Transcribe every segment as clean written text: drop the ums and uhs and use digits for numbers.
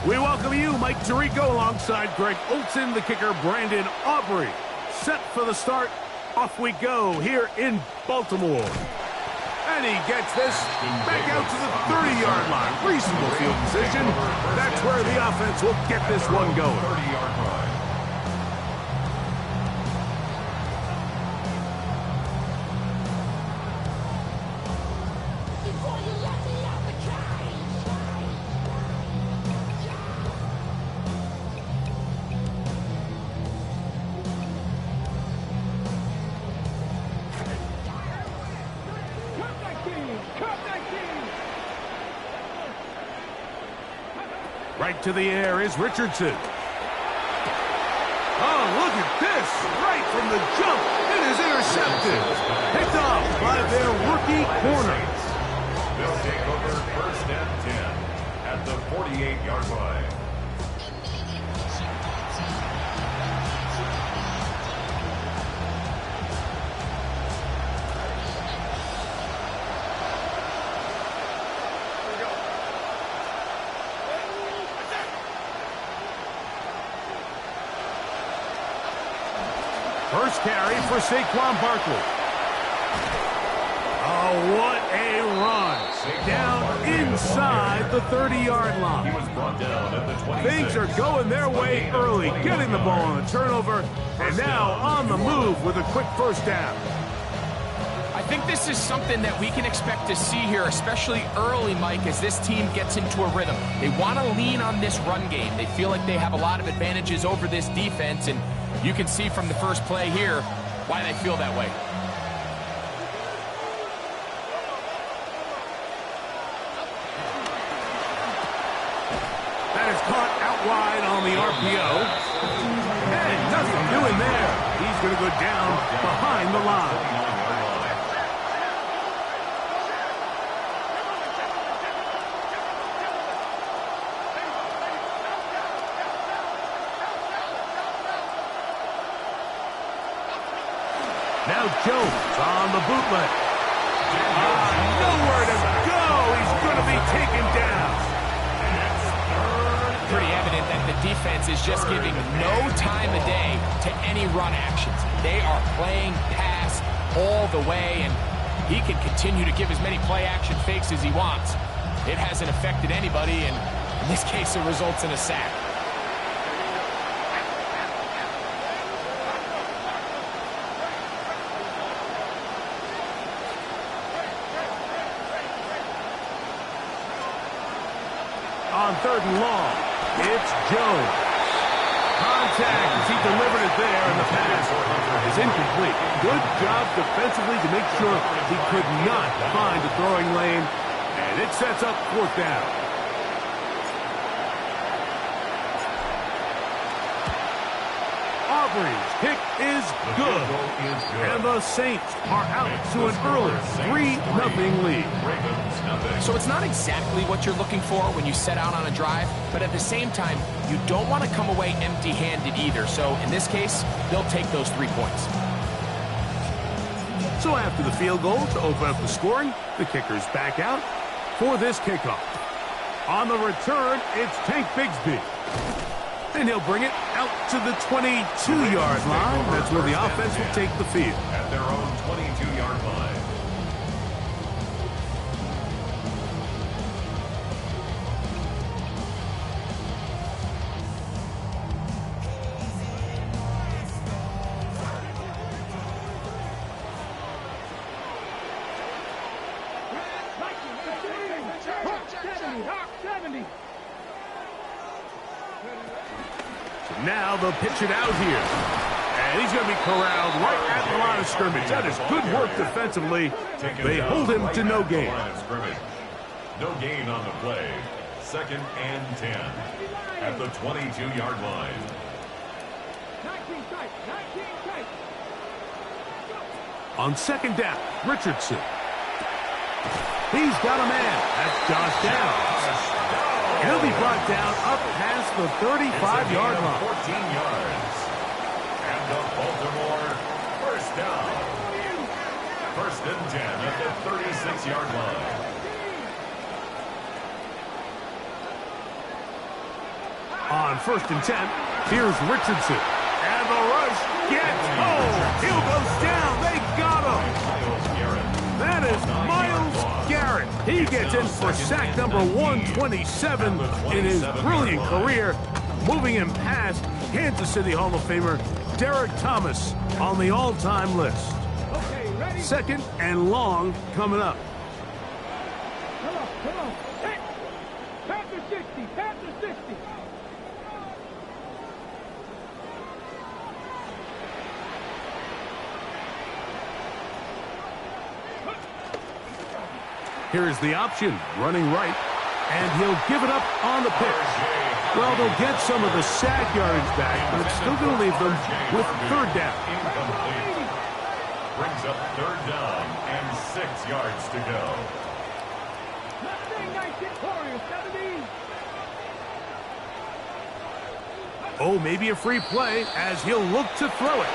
We welcome you, Mike Tirico, alongside Greg Olson, the kicker, Brandon Aubrey. Set for the start. Off we go here in Baltimore. And he gets this back out to the 30-yard line. Reasonable field position. That's where the offense will get this one going. 30-yard line. Right to the air is Richardson. Oh, look at this. Right from the jump. It is intercepted. Picked off by their rookie corner. They'll take over first and 10 at the 48-yard line. First carry for Saquon Barkley. Oh, what a run. Down inside the 30-yard line. He was brought down at the 26. Things are going their way early, getting the ball on a turnover, and now on the move with a quick first down. I think this is something that we can expect to see here, especially early, Mike, as this team gets into a rhythm. They want to lean on this run game. They feel like they have a lot of advantages over this defense, and you can see from the first play here why they feel that way. That is caught out wide on the RPO. And nothing doing there. He's going to go down behind the line. Now Jones on the bootleg. Nowhere to go. He's going to be taken down. Pretty evident that the defense is just giving no time of day to any run actions. They are playing pass all the way, and he can continue to give as many play-action fakes as he wants. It hasn't affected anybody, and in this case, it results in a sack. On third and long, it's Jones. Contact as he delivered it there, and the pass is incomplete. Good job defensively to make sure he could not find a throwing lane, and it sets up fourth down. Aubrey's kick is good, and the Saints are out to an early 3-0 lead. So it's not exactly what you're looking for when you set out on a drive, but at the same time, you don't want to come away empty-handed either. So in this case, they'll take those 3 points. So after the field goal to open up the scoring, the kicker's back out for this kickoff. On the return, it's Tank Bigsby. And he'll bring it out to the 22-yard line. That's where the offense will take the field. At their own 22-yard line. Now they'll pitch it out here. And he's going to be corralled right at the line of scrimmage. That is good work defensively. They hold him to no gain. No gain on the play. 2nd and 10 at the 22-yard line. On second down, Richardson. He's got a man. That's Josh Downs. He'll be brought down up past the 35-yard line. 14 yards. And the Baltimore first down. 1st and 10 at the 36-yard line. On 1st and 10, here's Richardson. And the rush gets home. Hill goes down. They got him. That is Myles Garrett. He gets in for sack number 127 in his brilliant career, moving him past Kansas City Hall of Famer Derek Thomas on the all-time list. 2nd and long coming up. Come on. Hey, Panther 60, Panther 60. Here's the option, running right, and he'll give it up on the pitch. Well, they'll get some of the sack yardage back, but it's still going to leave them with 3rd down. Incomplete. Brings up 3rd down and 6 yards to go. Oh, maybe a free play as he'll look to throw it.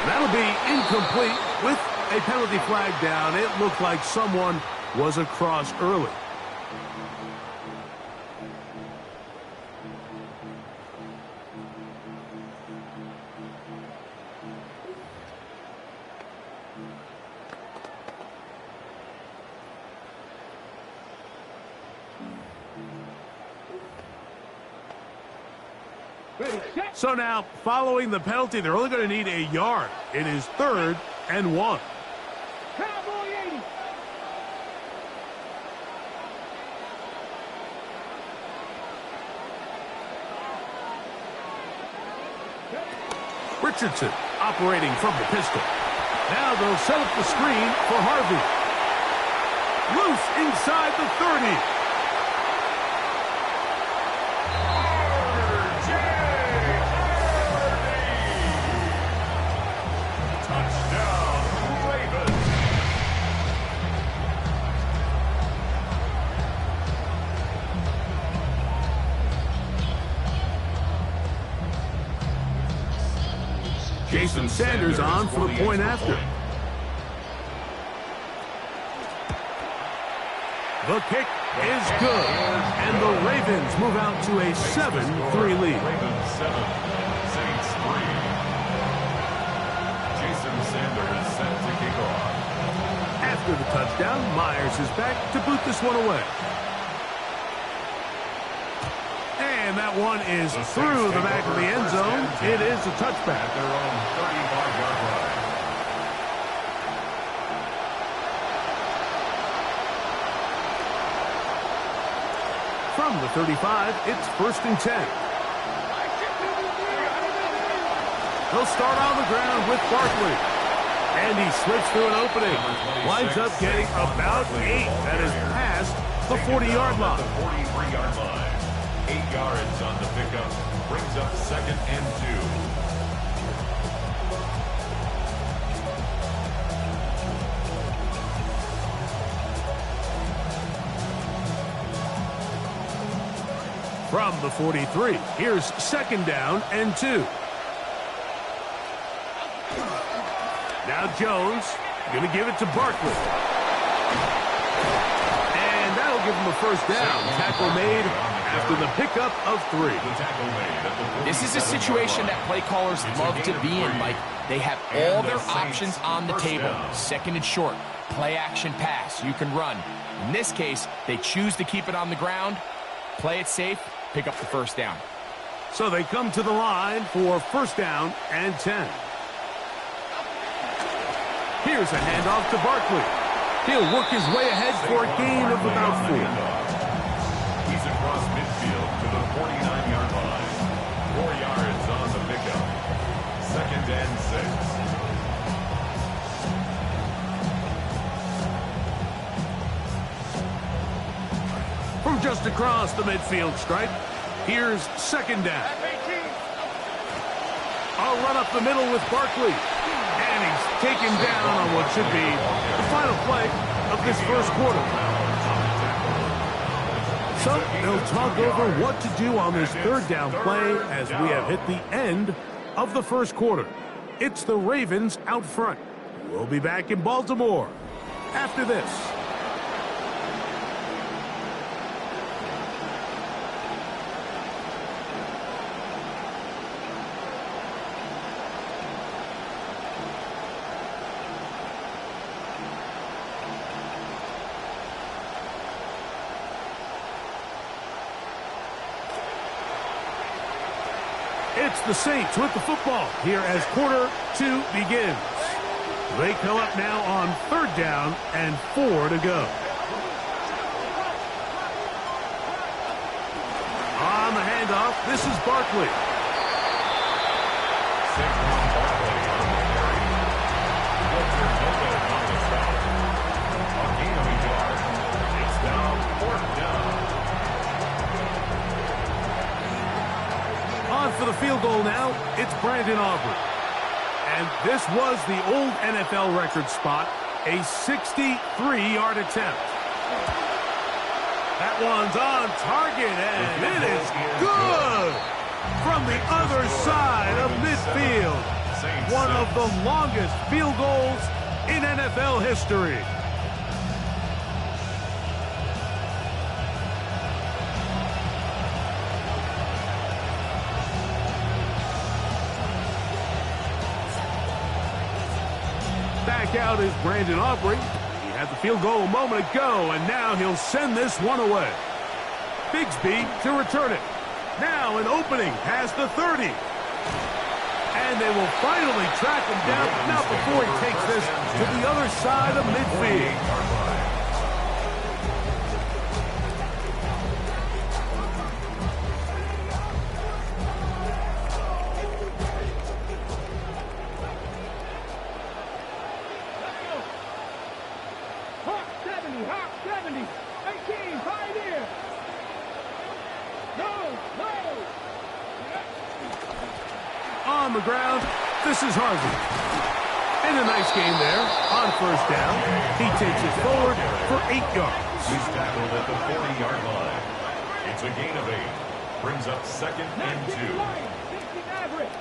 That'll be incomplete with a penalty flag down. It looked like someone was across early. So now, following the penalty, they're only going to need a yard. It is 3rd and 1. Cowboy 80. Richardson operating from the pistol. Now they'll set up the screen for Harvey. Loose inside the 30. Jason Sanders on for the point after. The kick is good, and the Ravens move out to a 7-3 lead. Ravens 7, Saints 3. Jason Sanders set to kick off. After the touchdown, Myers is back to boot this one away. And that one is through the back of the end zone. It is a touchback. At their own 35-yard line. From the 35, it's 1st and 10. They'll start on the ground with Barkley. And he slips through an opening. Winds up getting about 8. That is past the 40-yard line. The 43-yard line. 8 yards on the pickup. Brings up 2nd and 2. From the 43, here's 2nd down and 2. Now Jones going to give it to Barkley. And that'll give him a 1st down. Tackle made after the pickup of 3. This is a situation that play callers love to be in, Mike. They have all their options on the table. 2nd and short, play action pass, you can run. In this case, they choose to keep it on the ground, play it safe, pick up the 1st down. So they come to the line for 1st down and 10. Here's a handoff to Barkley. He'll work his way ahead for a gain of about 4. He's across midfield to the 49-yard line. 4 yards on the pickup. 2nd and 6. From just across the midfield stripe, here's 2nd down. A run up the middle with Barkley. And he's taken down on what should be the final play of this 1st quarter. So they'll talk over what to do on this 3rd down play as we have hit the end of the 1st quarter. It's the Ravens out front. We'll be back in Baltimore after this. It's the Saints with the football here as quarter 2 begins. They come up now on 3rd down and 4 to go. On the handoff, this is Barkley. On for the field goal now, it's Brandon Aubrey. And this was the old NFL record spot, a 63-yard attempt. That one's on target, and it is good from the other side of midfield. One of the longest field goals in NFL history. Back out is Brandon Aubrey. He had the field goal a moment ago, and now he'll send this one away. Bigsby to return it. Now an opening past the 30. And they will finally track him down, not before he takes this to the other side of midfield. Hawk 70, 18, Pioneer. No. On the ground, this is Harvey. And a nice game there. On 1st down, he takes it forward for 8 yards. He's tackled at the 40-yard line. It's a gain of 8. Brings up 2nd and 2. 60 Maverick.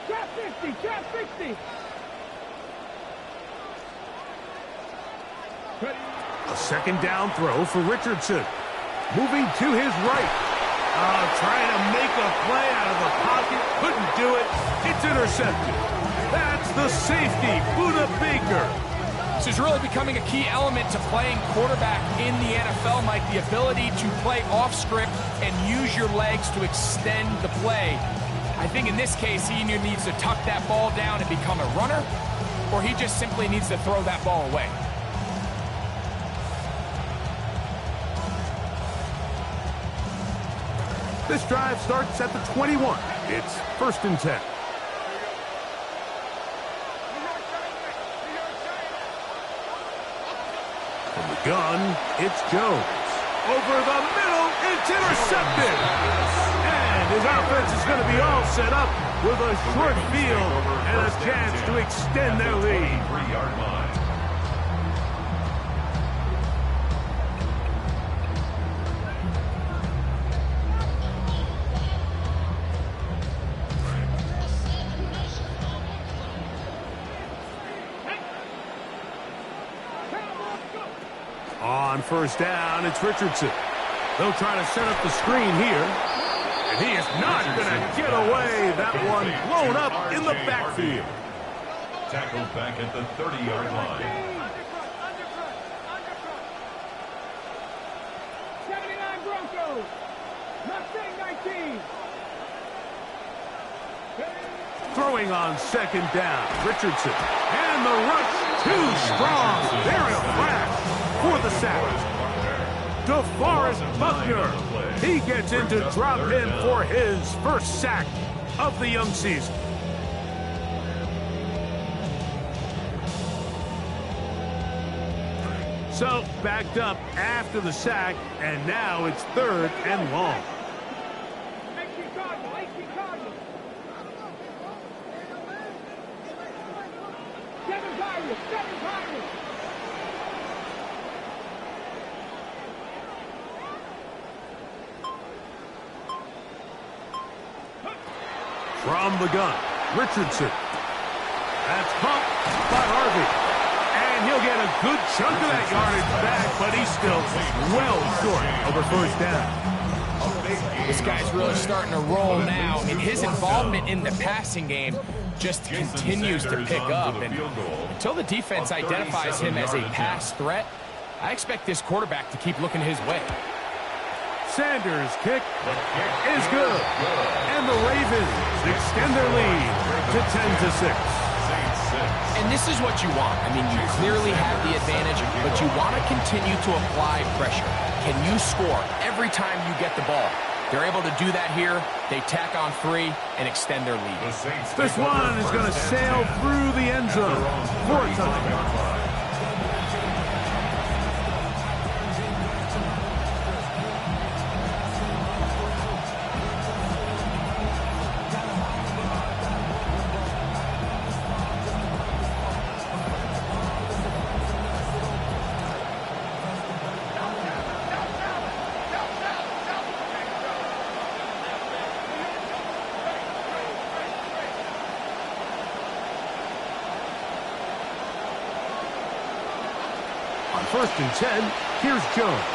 Trap 60. A 2nd down throw for Richardson. Moving to his right. Trying to make a play out of the pocket. Couldn't do it. It's intercepted. That's the safety, Buda Baker. This is really becoming a key element to playing quarterback in the NFL, Mike. The ability to play off script and use your legs to extend the play. I think in this case, he either needs to tuck that ball down and become a runner, or he just simply needs to throw that ball away. This drive starts at the 21. It's 1st and 10. From the gun, it's Jones. Over the middle, it's intercepted. And his offense is going to be all set up with a short field and a chance to extend their lead. 3-yard line. On 1st down, it's Richardson. They'll try to set up the screen here. And he is not going to get away. That one blown up in the backfield. Tackled back at the 30-yard line. 79 Broncos. Mustang 19. Throwing on 2nd down, Richardson. And the rush too strong. They're in a flash for the sack. DeForest Buckner. He gets in to drop in for his 1st sack of the young season. So, backed up after the sack, and now it's 3rd and long. 18 Cardinals. 7 Pirates. From the gun, Richardson. That's pumped by Harvey. And he'll get a good chunk of that yardage back, but he's still well short of a 1st down. This guy's really starting to roll now, and his involvement in the passing game just continues to pick up. And until the defense identifies him as a pass threat, I expect this quarterback to keep looking his way. Sanders' kick is good. And the Ravens extend their lead to 10-6. And this is what you want. I mean, you clearly have the advantage, but you want to continue to apply pressure. Can you score every time you get the ball? They're able to do that here. They tack on 3 and extend their lead. This one is going to sail through the end zone for a touchdown. On 1st and 10, here's Jones.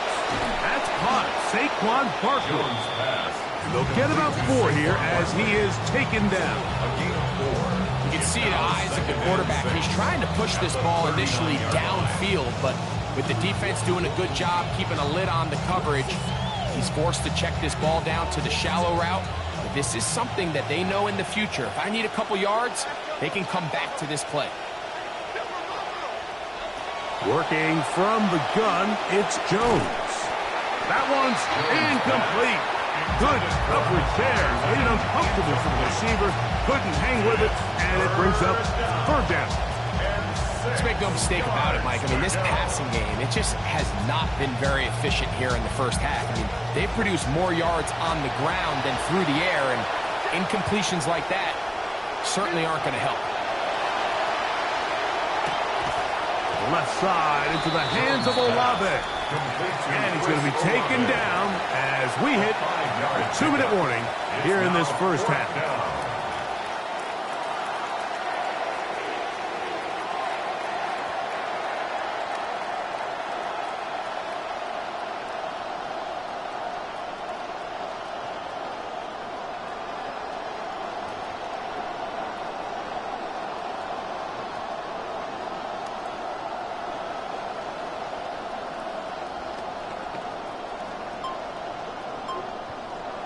That's caught. Saquon Barkley. They'll get about 4 here as he is taken down. You can see the eyes of the quarterback. He's trying to push this ball initially downfield, but with the defense doing a good job keeping a lid on the coverage, he's forced to check this ball down to the shallow route. But this is something that they know in the future. If I need a couple yards, they can come back to this play. Working from the gun, it's Jones. That one's incomplete. Good coverage there. Made it uncomfortable for the receiver. Couldn't hang with it, and it brings up 3rd down. Let's make no mistake about it, Mike. I mean, this passing game, it just has not been very efficient here in the first half. I mean, they've produced more yards on the ground than through the air, and incompletions like that certainly aren't going to help. Left side into the hands of Olave. And he's going to be taken down as we hit a 2-minute warning here in this first half.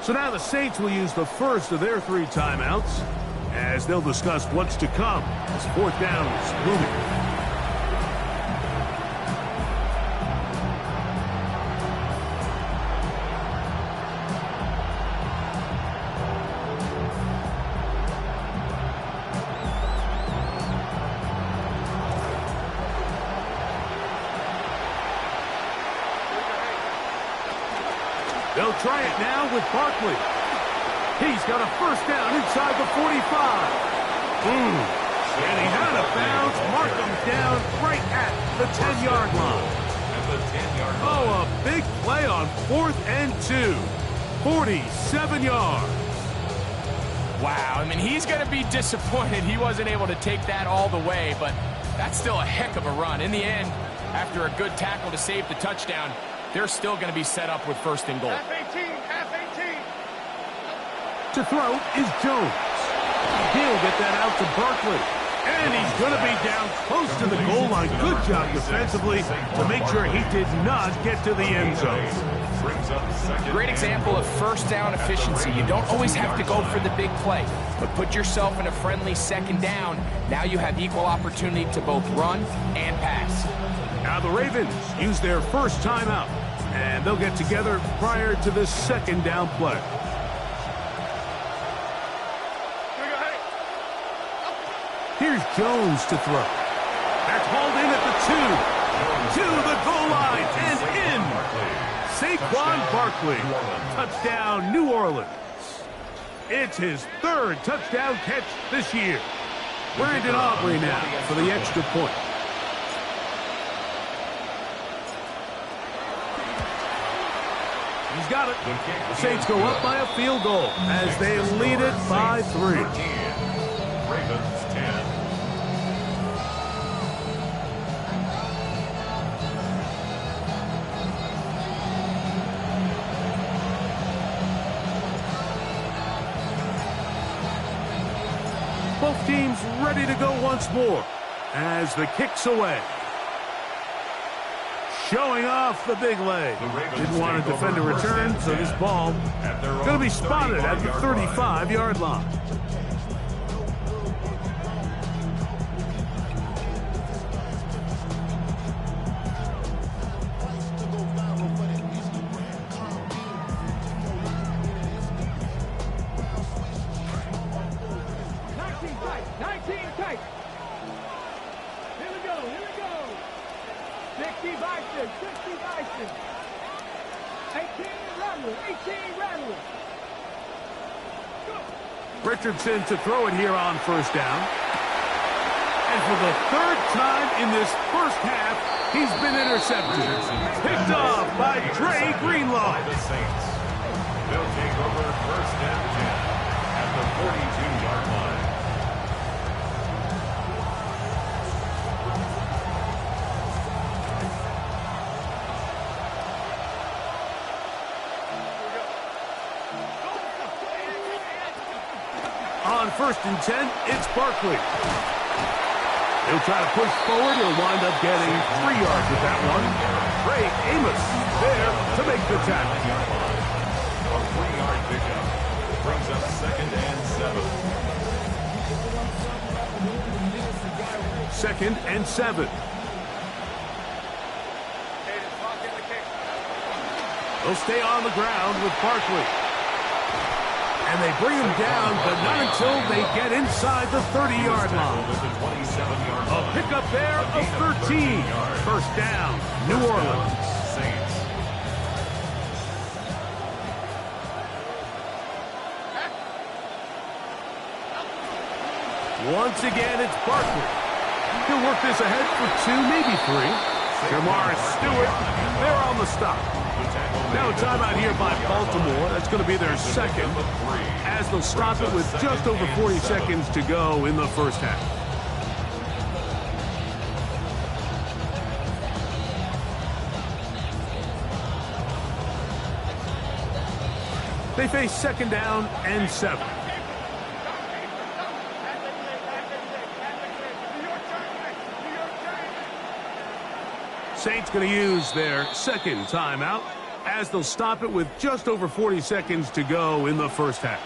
So now the Saints will use the first of their 3 timeouts as they'll discuss what's to come as 4th down is looming. They'll try it now with Barkley. He's got a 1st down inside the 45. And he's out of bounds. Mark him down right at the 10-yard line. Oh, a big play on 4th and 2. 47 yards. Wow, I mean, he's going to be disappointed he wasn't able to take that all the way, but that's still a heck of a run. In the end, after a good tackle to save the touchdown, they're still going to be set up with 1st and goal. F-18. To throw is Jones. He'll get that out to Barkley. And he's going to be down close to the goal line. Good job defensively to make sure he did not get to the end zone. Great example of 1st down efficiency. You don't always have to go for the big play, but put yourself in a friendly 2nd down. Now you have equal opportunity to both run and pass. Now the Ravens use their 1st timeout, and they'll get together prior to this 2nd down play. Here's Jones to throw. That's hauled in at the 2. To the goal line and in. Saquon Barkley. Touchdown, New Orleans. It's his 3rd touchdown catch this year. Brandon Aubrey now for the extra point. He's got it. The Saints go up by a field goal as they lead it by 3. Ravens 10. Both teams ready to go once more as the kick's away. Showing off the big leg. Didn't want to defend a return, so this ball going to be spotted at the 35-yard line. Richardson to throw it here on first down. And for the third time in this first half, he's been intercepted. Picked off by Dre Greenlaw. The Saints. They'll take over first down 10 at the 42-yard line. On first and 10, it's Barkley. He'll try to push forward. He'll wind up getting 3 yards with that one. Trey Amos there to make the tackle. A 3-yard pickup brings up second and 7. Second and 7. They'll stay on the ground with Barkley. And they bring him down, but not until they get inside the 30-yard line. A pickup there of 13. First down, New Orleans. Saints. Once again, it's Barkley. He'll work this ahead for 2, maybe 3. Jamar Stewart, they're on the stop. Now a timeout here by Baltimore. That's going to be their second, as they'll stop it with just over 40 seconds to go in the first half. They face second down and 7. Saints going to use their second timeout, as they'll stop it with just over 40 seconds to go in the first half.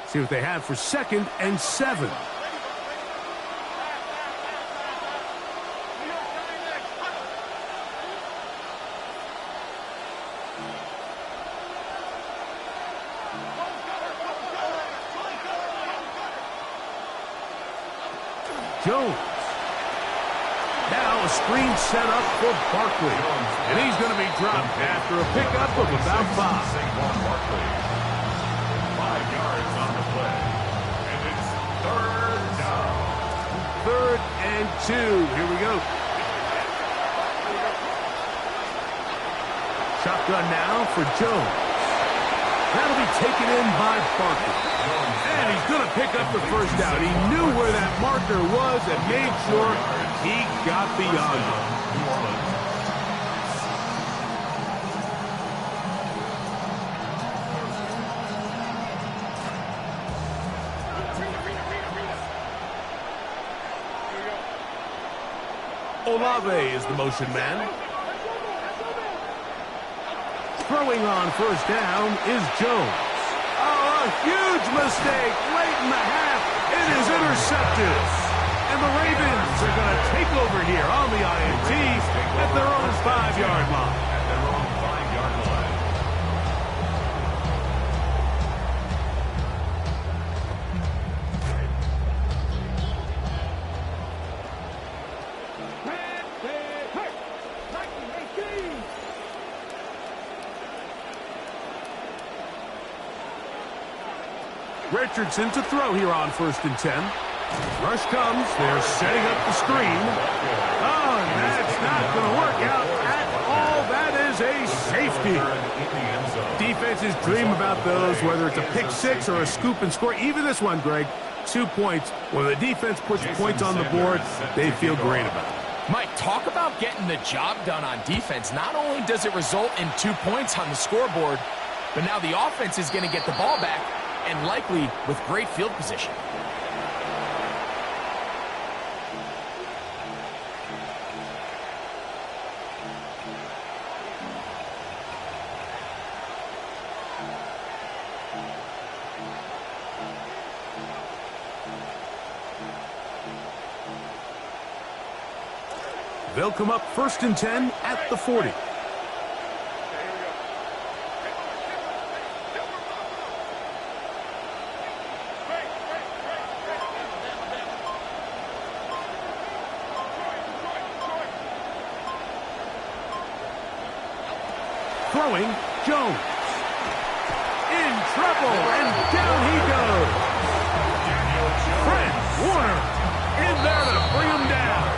See what they have for second and 7. Jones. Now a screen set up for Barkley. And he's going to be dropped after a pickup of about 5. 5 yards on the play. And it's third down. Third and 2. Here we go. Shotgun now for Jones. That'll be taken in by Barkley. And he's going to pick up the first down. He knew where that marker was and made sure he got beyond it. Olave is the motion man. Throwing on first down is Jones. Oh, a huge mistake late in the half. It is intercepted. And the Ravens are going to take over here on the INT at their own 5-yard line. At their own 5-yard line. Richardson to throw here on first and 10. Rush comes. They're setting up the screen. Oh, and that's not going to work out at all. That is a safety. Defenses dream about those, whether it's a pick 6 or a scoop and score. Even this one, Greg, 2 points. When the defense puts points on the board, they feel great about it. Mike, talk about getting the job done on defense. Not only does it result in 2 points on the scoreboard, but now the offense is going to get the ball back, and likely with great field position. They'll come up 1st and 10 at the 40. Throwing, Jones. In trouble, and down he goes. Fred Warner in there to bring him down.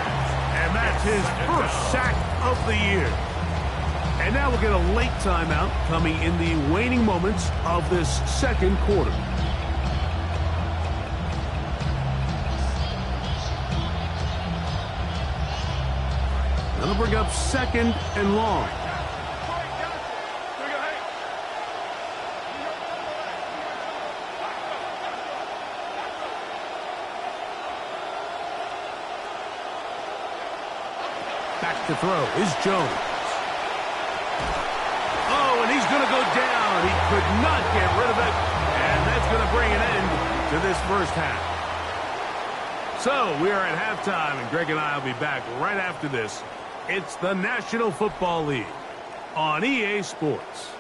And that's his first sack of the year. And now we'll get a late timeout coming in the waning moments of this second quarter. That'll bring up 2nd and long. Back to throw is Jones. Oh, and he's going to go down. He could not get rid of it. And that's going to bring an end to this first half. So we are at halftime, and Greg and I will be back right after this. It's the National Football League on EA Sports.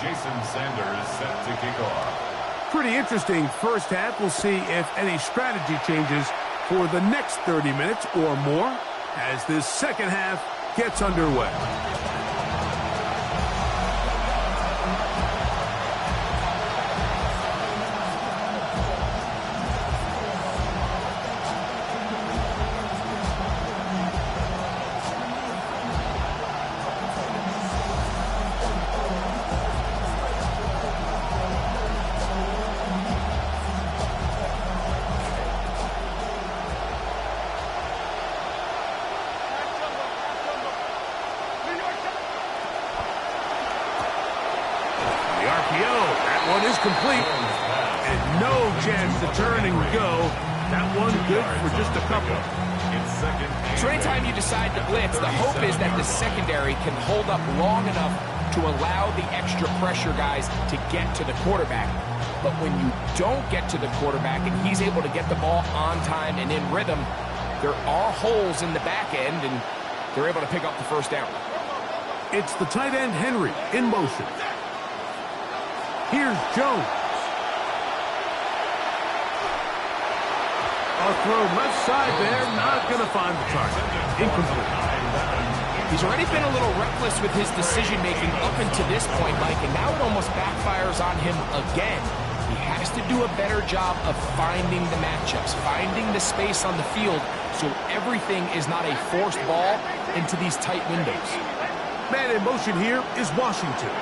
Jason Sanders set to kick off. Pretty interesting first half. We'll see if any strategy changes for the next 30 minutes or more as this second half gets underway. Complete, and no chance to turn and go. That one good for just a couple. So anytime you decide to blitz, the hope is that the secondary can hold up long enough to allow the extra pressure guys to get to the quarterback. But when you don't get to the quarterback and he's able to get the ball on time and in rhythm, there are holes in the back end, and they're able to pick up the first down. It's the tight end Henry in motion. Here's Jones. A throw left side there, not going to find the target. Incomplete. He's already been a little reckless with his decision-making up until this point, Mike, and now it almost backfires on him again. He has to do a better job of finding the matchups, finding the space on the field, so everything is not a forced ball into these tight windows. Man in motion here is Washington.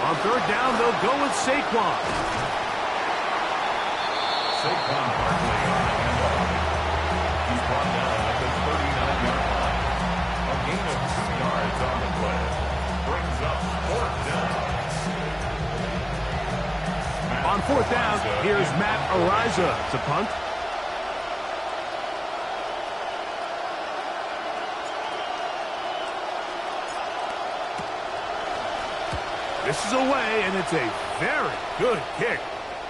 On third down, they'll go with Saquon. Saquon Barkley on the handoff. He's brought down at the 39-yard line. A gain of 2 yards on the play. Brings up 4th down. On 4th down, here's Matt Ariza to punt. This is away, and it's a very good kick.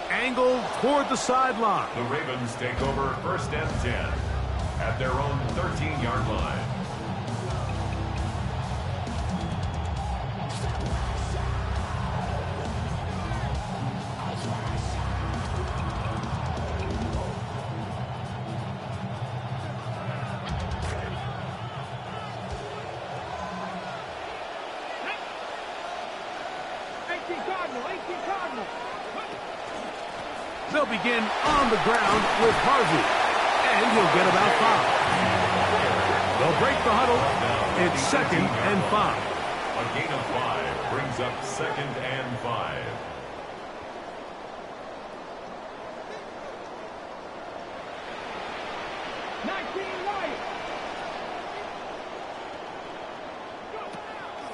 Angled toward the sideline. The Ravens take over 1st and 10 at their own 13-yard line. They'll begin on the ground with Harvey. and he'll get about 5. They'll break the huddle. It's 2nd and 5. A gain of 5 brings up 2nd and 5.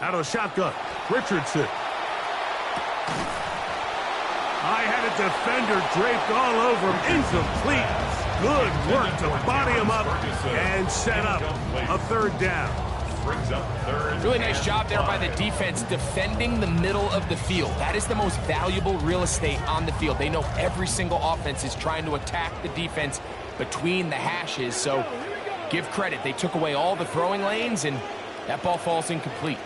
Out of the shotgun, Richardson. I had a defender draped all over him. Incomplete. Good work to body him up and set up a 3rd down. Brings up 3rd. Really nice job there by the defense defending the middle of the field. That is the most valuable real estate on the field. They know every single offense is trying to attack the defense between the hashes, so give credit. They took away all the throwing lanes, and that ball falls incomplete.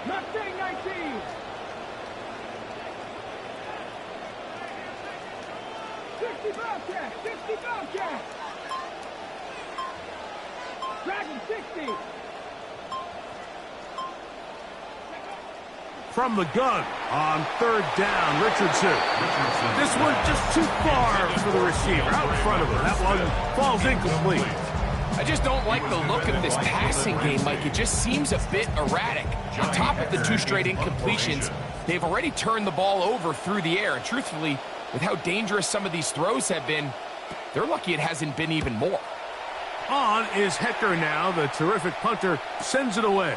Mustang 19. 60 Bobcat, 60 Bobcat. Dragon 60. From the gun on 3rd down, Richardson. This one just too far for the receiver. Out in front of him. That one falls incomplete. I just don't like the look of this passing game, Mike. It just seems a bit erratic. On top of the 2 straight incompletions, they've already turned the ball over through the air. And truthfully, with how dangerous some of these throws have been, they're lucky it hasn't been even more. On is Hecker now. The terrific punter sends it away.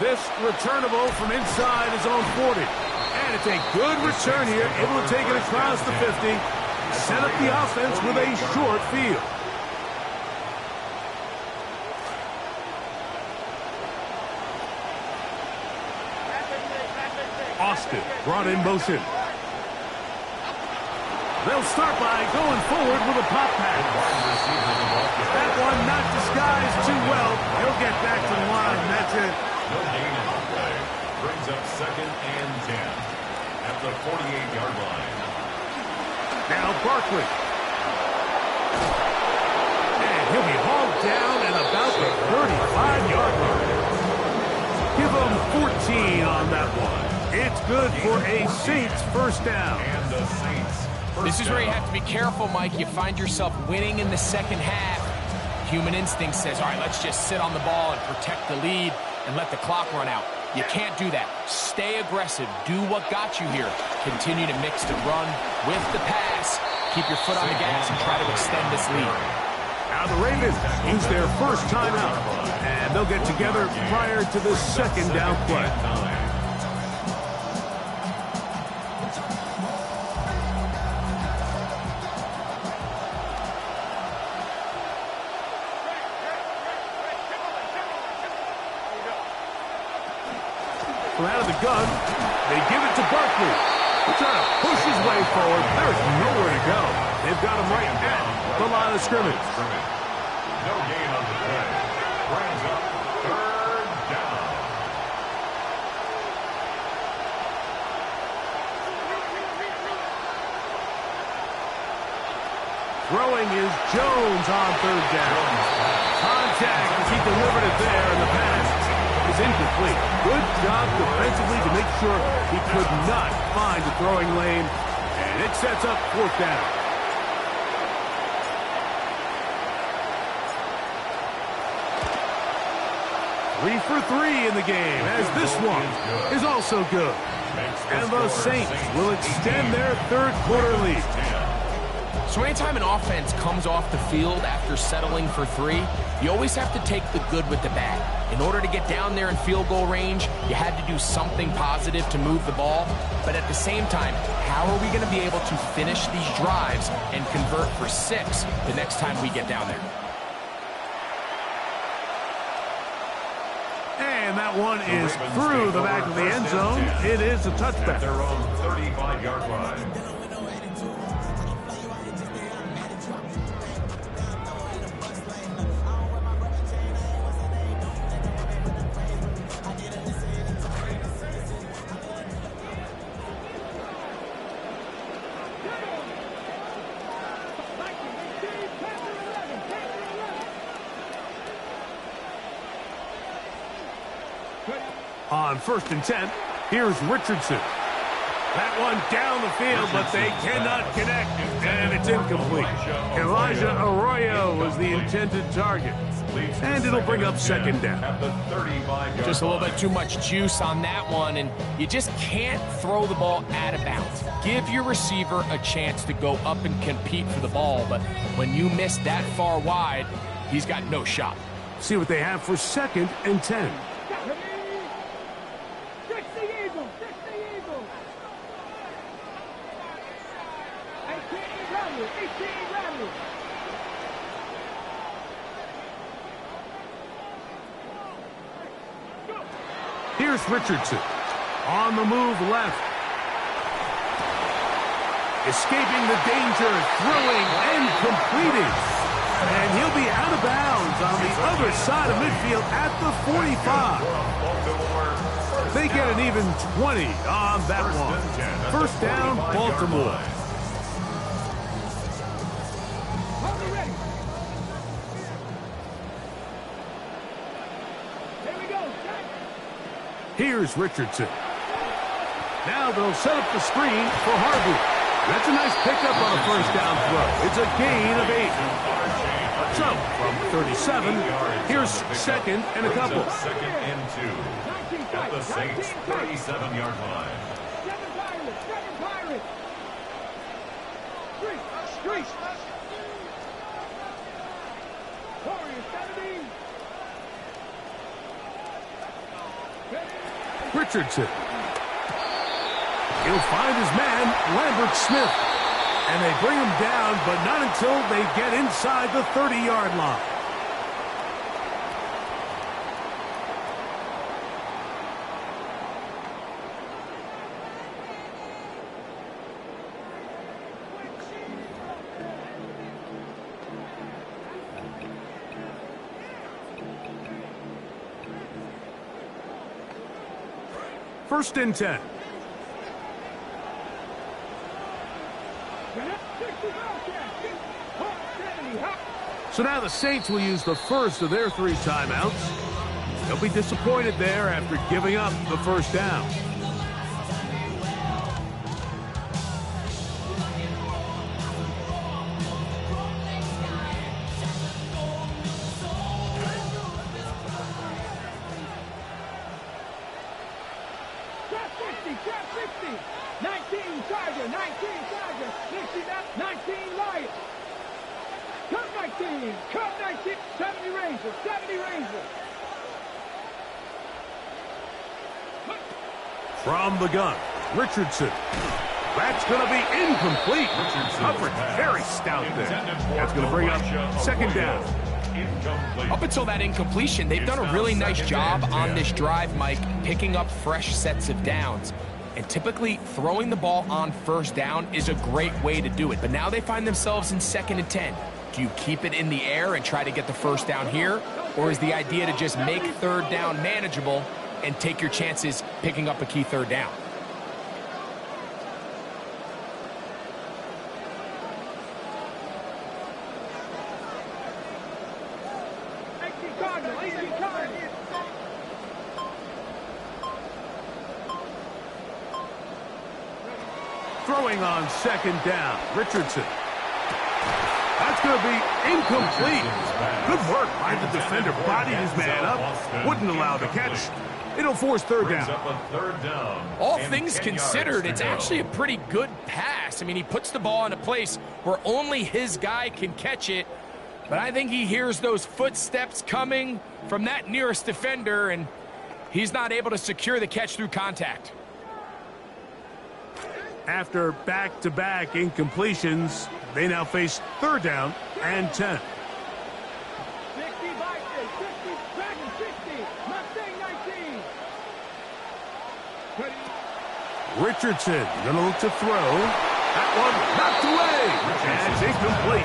This returnable from inside his own 40. And it's a good return here, able to take it across the 50. Set up the offense with a short field. Austin brought in motion. They'll start by going forward with a pop pass. That one not disguised too well. He'll get back to the line, and that's it. No gain on the play. Brings up 2nd and 10 at the 48-yard line. Now Barkley. And he'll be hauled down at about the 35-yard line. Give him 14 on that one. It's good for a Saints 1st down. And the Saints. This is where you have to be careful, Mike. You find yourself winning in the 2nd half. Human instinct says, all right, let's just sit on the ball and protect the lead and let the clock run out. You can't do that. Stay aggressive. Do what got you here. Continue to mix the run with the pass. Keep your foot on the gas and try to extend this lead. Now the Ravens use their first timeout, and they'll get together prior to the 2nd down play. From out of the gun, they give it to Barkley. He's trying to push his way forward. There's nowhere to go. They've got him right at the line of scrimmage. No gain on the play. Brings up 3rd down. Throwing is Jones on 3rd down. Contact as he delivered it there, and the pass is incomplete. Good job defensively to make sure he could not find the throwing lane, and it sets up 4th down. Three for 3 in the game, as this one is also good. And the Saints will extend their 3rd quarter lead. So anytime an offense comes off the field after settling for 3, you always have to take the good with the bad. In order to get down there in field goal range, you had to do something positive to move the ball. But at the same time, how are we going to be able to finish these drives and convert for 6 the next time we get down there? And that one is through the back of the end zone. It is a touchback. At their own 35-yard line. On 1st and 10, here's Richardson. That one down the field, but they cannot connect, and it's incomplete. Elijah Arroyo was the intended target, and it'll bring up second down. Just a little bit too much juice on that one, and you just can't throw the ball out of bounds. Give your receiver a chance to go up and compete for the ball, but when you miss that far wide, he's got no shot. See what they have for second and 10. Here's Richardson. On the move left. Escaping the danger, throwing and completing. And he'll be out of bounds on the other side of midfield at the 45. They get an even 20 on that one. First down, Baltimore. Here's Richardson. Now they'll set up the screen for Harvey. That's a nice pickup on a first down throw. It's a gain of 8. So, from 37, here's second and a couple. Second and 2. At the Saints' 37-yard line. Seven Pirates. Street. Warriors, 17. Richardson. He'll find his man, Lambert Smith. And they bring him down, but not until they get inside the 30-yard line. First and 10. So now the Saints will use the first of their 3 timeouts. They'll be disappointed there after giving up the first down. From the gun, Richardson. That's going to be incomplete. Coverage very stout there. That's going to bring up second down. Up until that incompletion, they've done a really nice job on this drive, Mike, picking up fresh sets of downs. And typically, throwing the ball on first down is a great way to do it. But now they find themselves in second and 10. Do you keep it in the air and try to get the first down here? Or is the idea to just make third down manageable and take your chances picking up a key third down? Throwing on second down, Richardson. That's going to be incomplete. Good work by the defender. Bodied his man up. Wouldn't allow the catch. It'll force third down. All things considered, it's actually a pretty good pass. I mean, he puts the ball in a place where only his guy can catch it. But I think he hears those footsteps coming from that nearest defender, and he's not able to secure the catch through contact. After back-to-back incompletions, they now face third down and 10. Richardson going to look to throw. That one knocked away. And it's incomplete.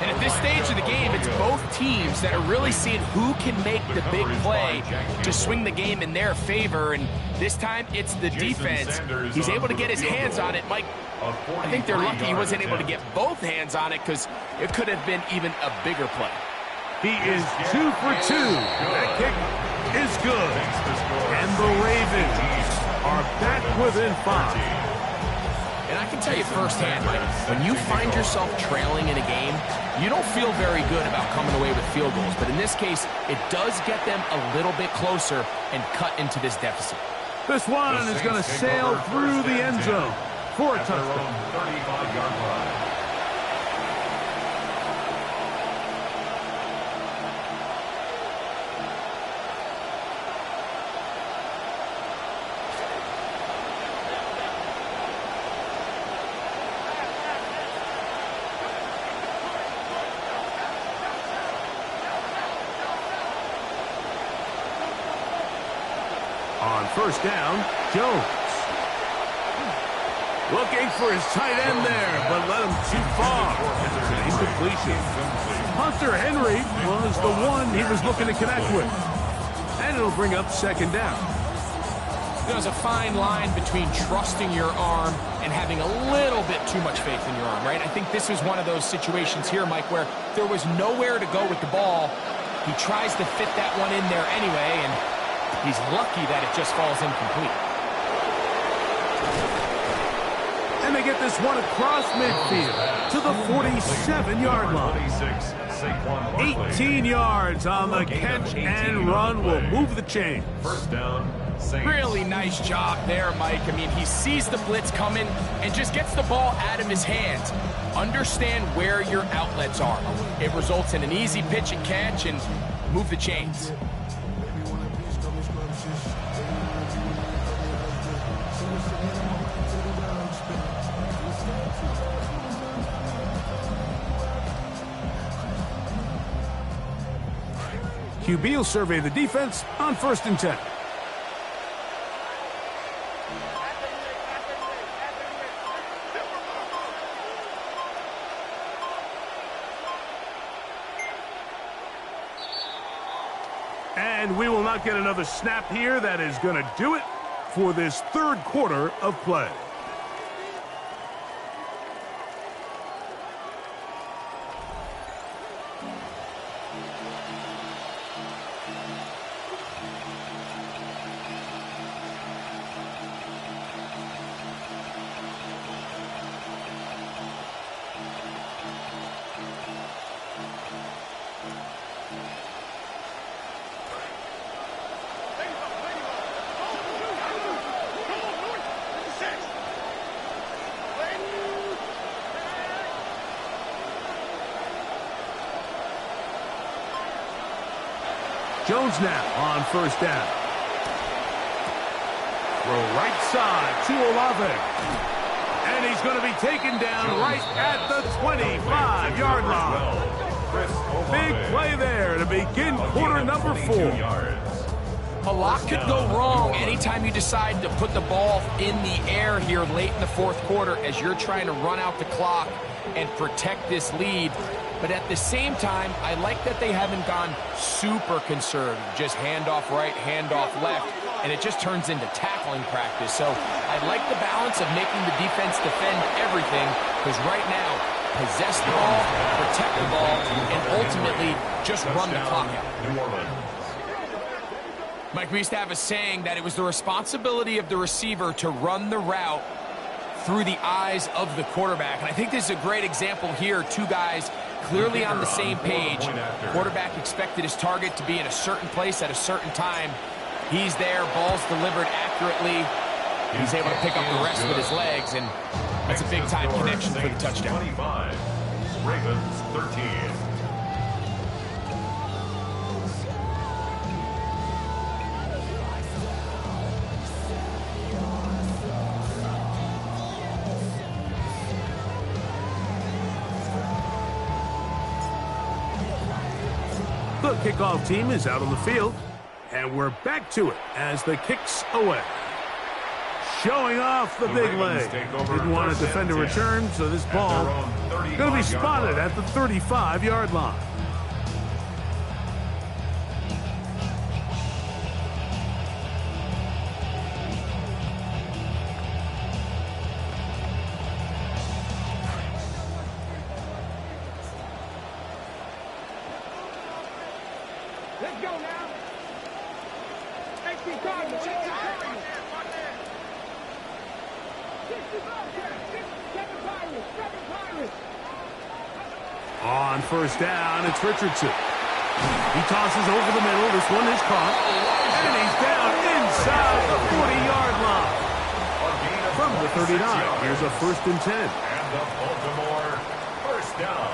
And at this stage of the game, it's both teams that are really seeing who can make the big play to swing the game in their favor. And this time, it's the defense. He's able to get his hands on it. Mike, I think they're lucky he wasn't able to get both hands on it because it could have been even a bigger play. He is 2 for 2. That kick is good. And the Ravens are back within 5. And I can tell you firsthand, Mike, when you find yourself trailing in a game, you don't feel very good about coming away with field goals. But in this case, it does get them a little bit closer and cut into this deficit. This one is going to sail through the end zone for a touchdown. 35-yard line. On first down, Jones. Looking for his tight end there, but led him too far. It's an incompletion. Hunter Henry was the one he was looking to connect with. And it'll bring up second down. There's a fine line between trusting your arm and having a little bit too much faith in your arm, right? I think this is one of those situations here, Mike, where there was nowhere to go with the ball. He tries to fit that one in there anyway, and he's lucky that it just falls incomplete. And they get this one across midfield to the 47-yard line. 18 yards on the catch and run will move the chains. First down, Saints. Really nice job there, Mike. I mean, he sees the blitz coming and just gets the ball out of his hands. Understand where your outlets are. It results in an easy pitch and catch and move the chains. QB will survey the defense on 1st and 10. And we will not get another snap here. That is going to do it for this third quarter of play. Jones now on first down. Throw right side to Olave. And he's going to be taken down right at the 25-yard line. Big play there to begin quarter number 4. A lot could go wrong anytime you decide to put the ball in the air here late in the fourth quarter as you're trying to run out the clock and protect this lead. But at the same time, I like that they haven't gone super conservative. Just handoff right, handoff left, and it just turns into tackling practice. So I like the balance of making the defense defend everything, because right now, possess the ball, protect the ball, and ultimately just run the clock out. Mike, we used to have a saying that it was the responsibility of the receiver to run the route through the eyes of the quarterback. And I think this is a great example here. Two guys clearly on the same page. Quarterback expected his target to be in a certain place at a certain time. He's there, ball's delivered accurately. He's able to pick up the rest with his legs, and that's a big-time connection for the touchdown. 25, Ravens 13. The kickoff team is out on the field, and we're back to it as the kick's away. Showing off the big leg. Didn't want to defend a return, so this ball going to be spotted at the 35-yard line. Let's go now. Take your time. On first down, it's Richardson. He tosses over the middle. This one is caught. And he's down inside the 40-yard line. From the 39, here's a 1st and 10. And the Baltimore first down.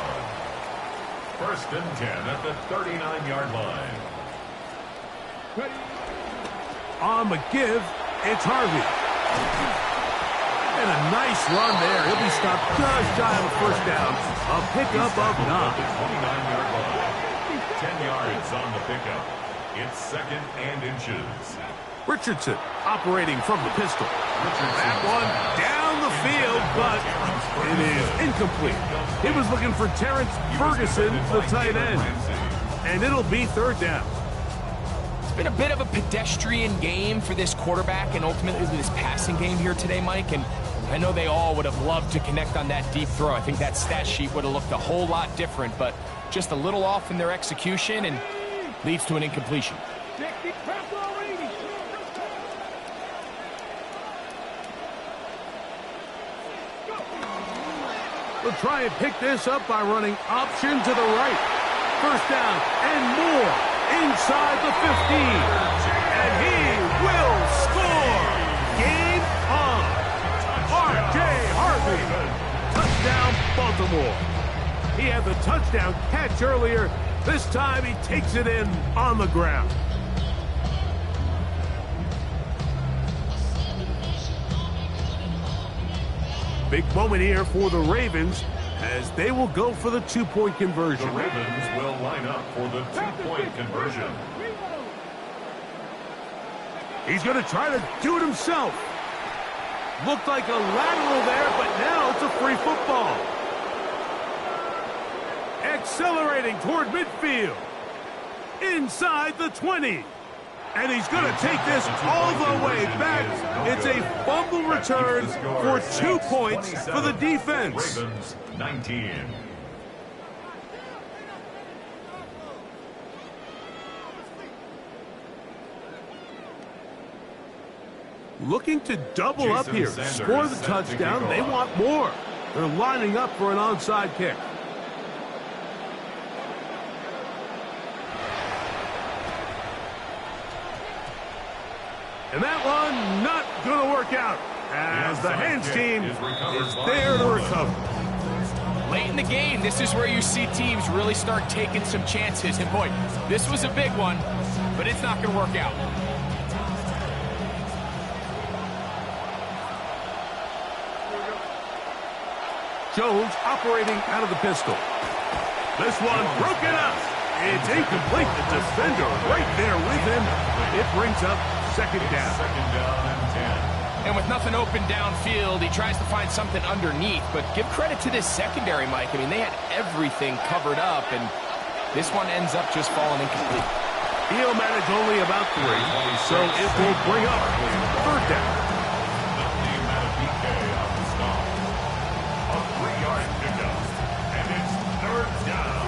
1st and 10 at the 39-yard line. On the give, it's Harvey. And a nice run there. He'll be stopped just shy of a 1st down. A pickup of 9. 29-yard line. 10 yards on the pickup. It's 2nd and inches. Richardson operating from the pistol. That one down the field, but it is incomplete. He was looking for Terrence Ferguson, the tight end. And it'll be 3rd down. It's been a bit of a pedestrian game for this quarterback and ultimately this passing game here today, Mike. And I know they all would have loved to connect on that deep throw. I think that stat sheet would have looked a whole lot different, but just a little off in their execution and leads to an incompletion. We'll try and pick this up by running option to the right. 1st down and more inside the 15. And he will score. Game on. R.J. Harvey. Touchdown, Baltimore. He had the touchdown catch earlier. This time he takes it in on the ground. Big moment here for the Ravens as they will go for the 2-point conversion. The Ravens will line up for the 2-point conversion. He's going to try to do it himself. Looked like a lateral there, but now it's a free football. Accelerating toward midfield. Inside the 20. And he's going to take this all the way back. It's a fumble return for 2 points for the defense. Ravens 19. Looking to double up here. Score the touchdown. They want more. They're lining up for an onside kick. And that one not going to work out as the hands team is there to recover. Late in the game, this is where you see teams really start taking some chances. And boy, this was a big one, but it's not going to work out. Jones operating out of the pistol. This one broken up. It's incomplete. The defender right there with him. It brings up 2nd down. 2nd down and 10. And with nothing open downfield, he tries to find something underneath. But give credit to this secondary, Mike. I mean, they had everything covered up, and this one ends up just falling incomplete. He'll manage only about 3, so it will bring up 3rd down. A 3-yard pickup, and it's 3rd down.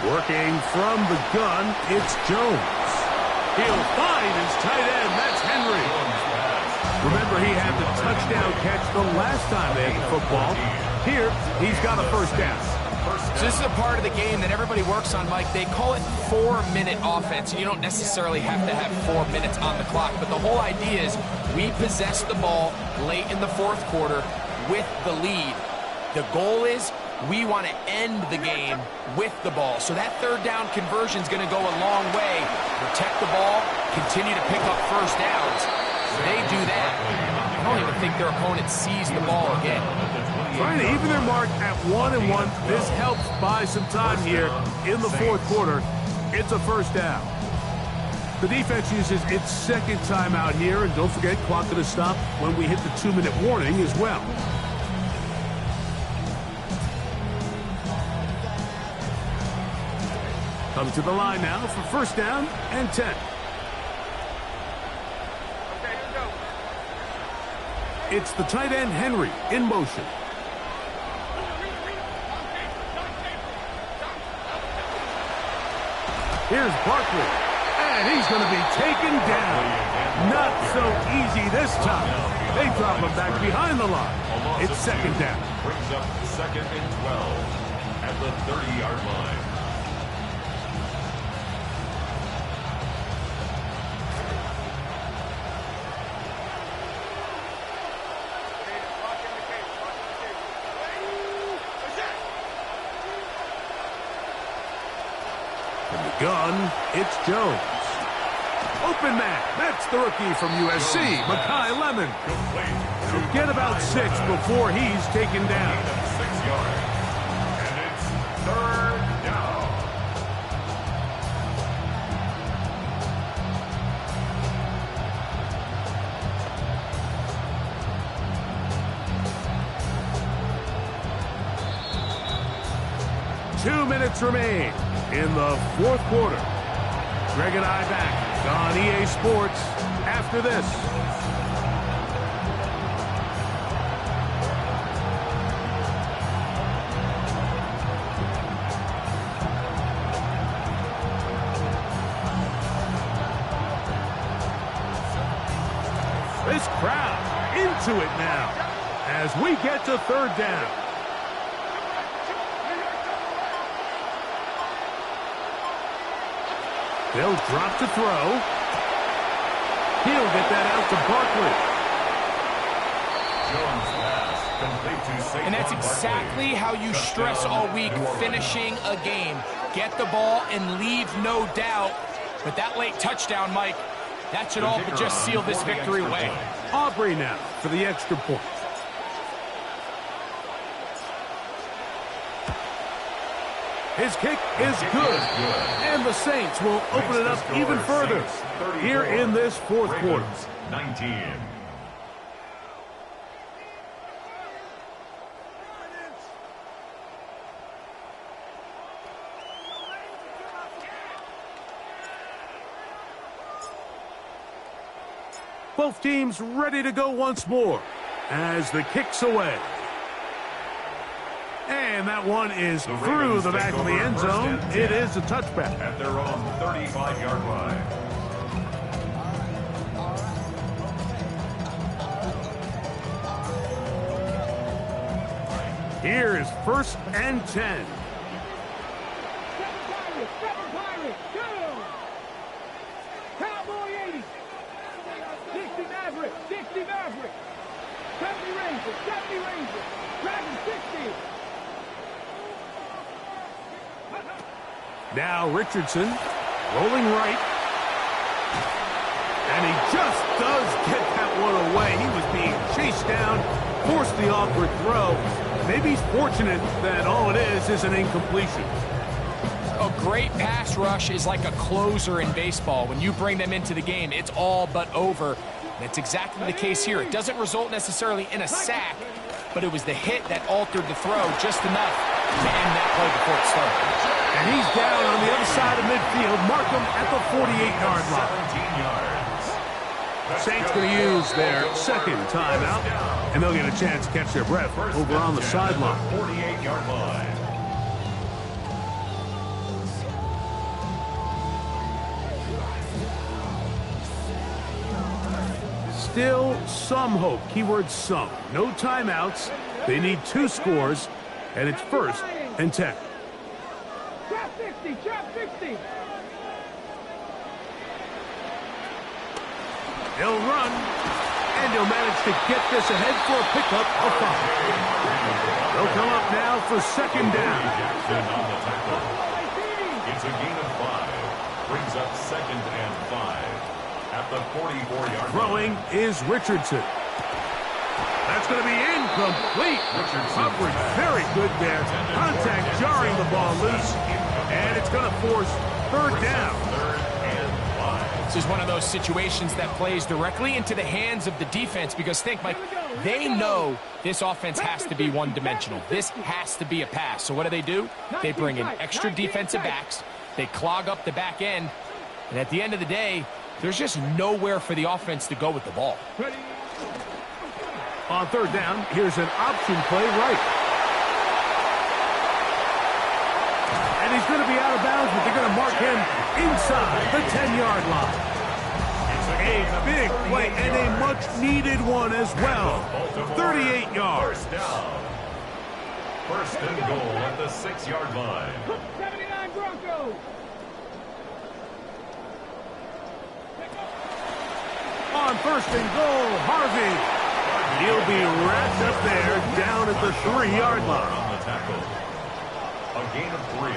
Working from the gun, it's Jones. He'll find his tight end. That's Henry. Remember, he had the touchdown catch the last time they had the football. Here, he's got a 1st down. So this is a part of the game that everybody works on, Mike. They call it 4-minute offense. You don't necessarily have to have 4 minutes on the clock, but the whole idea is we possess the ball late in the 4th quarter with the lead. The goal is we want to end the game with the ball. So that 3rd down conversion is going to go a long way. Protect the ball, continue to pick up 1st downs. They do that. I don't even think their opponent sees the ball again. Trying to even their mark at 1-1. This helps buy some time here in the 4th quarter. It's a 1st down. The defense uses its 2nd timeout here, and don't forget, clock going to stop when we hit the 2-minute warning as well. Comes to the line now for first down and 10. It's the tight end, Henry, in motion. Here's Barkley, and he's going to be taken down. Not so easy this time. They drop him back behind the line. It's second down. Brings up second and 12 at the 30-yard line. Gun, it's Jones. Open man, that's the rookie from USC, Makai Lemon. Forget about 6 before he's taken down. 6 yards. And it's third down. Two minutes remain in the fourth quarter. Greg and I back on EA Sports after this. This crowd into it now as we get to third down. They'll drop to throw. He'll get that out to Barkley. Jones pass, complete to Saquon And that's exactly how you stress all week, finishing a game. Get the ball and leave no doubt. But that late touchdown, Mike, that should all but just seal this victory away. Aubrey now for the extra point. His kick is good, and the Saints will open it up even further here in this fourth quarter. 19. Both teams ready to go once more as the kick's away. And that one is through the back of the end zone. It is a touchback. At their own 35-yard line. Here is first and 10. Seven Pirates, go! Cowboy 80. 60 Maverick, 60 Maverick. 70 Rangers, 70 Rangers. Dragon 60. Now Richardson rolling right. And he just does get that one away. He was being chased down, forced the awkward throw. Maybe he's fortunate that all it is an incompletion. A great pass rush is like a closer in baseball. When you bring them into the game, it's all but over. That's exactly the case here. It doesn't result necessarily in a sack, but it was the hit that altered the throw just enough to end that play before it started. And he's down on the other side of midfield. Mark him at the 48-yard line. 17 yards. Saints going to use their second timeout, and they'll get a chance to catch their breath over on the sideline. 48-yard line. Still some hope. Keyword some. No timeouts. They need 2 scores, and it's first and 10. Trap 60, trap 60. He'll run, and he'll manage to get this ahead for a pickup of 5. They'll come up now for second down. Jackson on the tackle. It's a gain of 5. Brings up second and 5 at the 44-yard line. Throwing is Richardson. That's going to be incomplete. Coverage very good there. Contact jarring the ball loose, and it's going to force third down. This is one of those situations that plays directly into the hands of the defense because think, Mike, they know this offense has to be one-dimensional. This has to be a pass. So what do? They bring in extra defensive backs. They clog up the back end, and at the end of the day, there's just nowhere for the offense to go with the ball. Ready. On third down, here's an option play right. And he's going to be out of bounds, but they're going to mark him inside the 10-yard line. A big play and a much-needed one as well. 38 yards. First down. First and goal at the 6-yard line. 79 Broncos. On first and goal, Harvey. He'll be wrapped up there down at the 3-yard line. On the tackle. A gain of 3.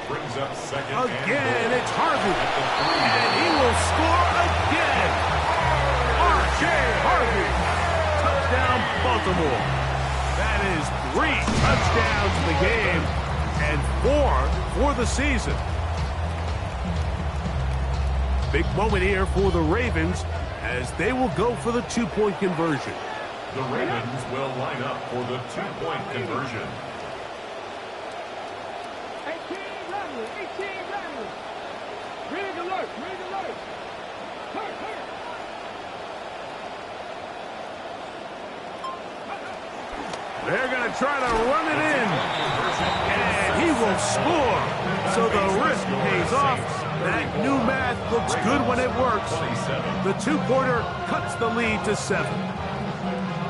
Brings up second and Again, goal. it's Harvey. At the 3. And he will score again. R.J. Harvey. Touchdown, Baltimore. That is 3 touchdowns in the game and 4 for the season. Big moment here for the Ravens as they will go for the 2-point conversion. The Ravens will line up for the 2-point conversion. 18 Ramblers. Rig alert. Hurt. They're going to try to run it in. And he will score. So the risk pays off. That new math looks good when it works. The 2-quarter cuts the lead to 7.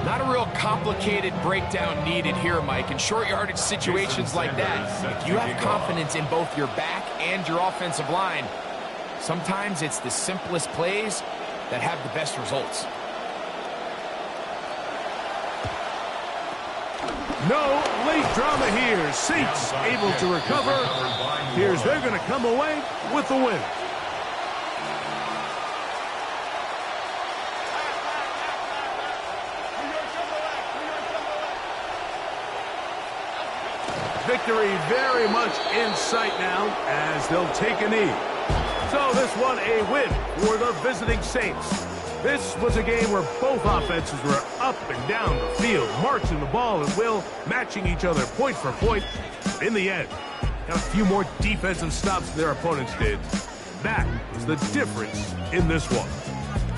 Not a real complicated breakdown needed here, Mike. In short yardage situations like that, if you have confidence in both your back and your offensive line, sometimes it's the simplest plays that have the best results. No late drama here. Saints able to recover. Here's they're going to come away with the win. Victory very much in sight now as they'll take a knee. So this one a win for the visiting Saints. This was a game where both offenses were up and down the field, marching the ball at will, matching each other point for point. In the end, got a few more defensive stops than their opponents did. That was the difference in this one.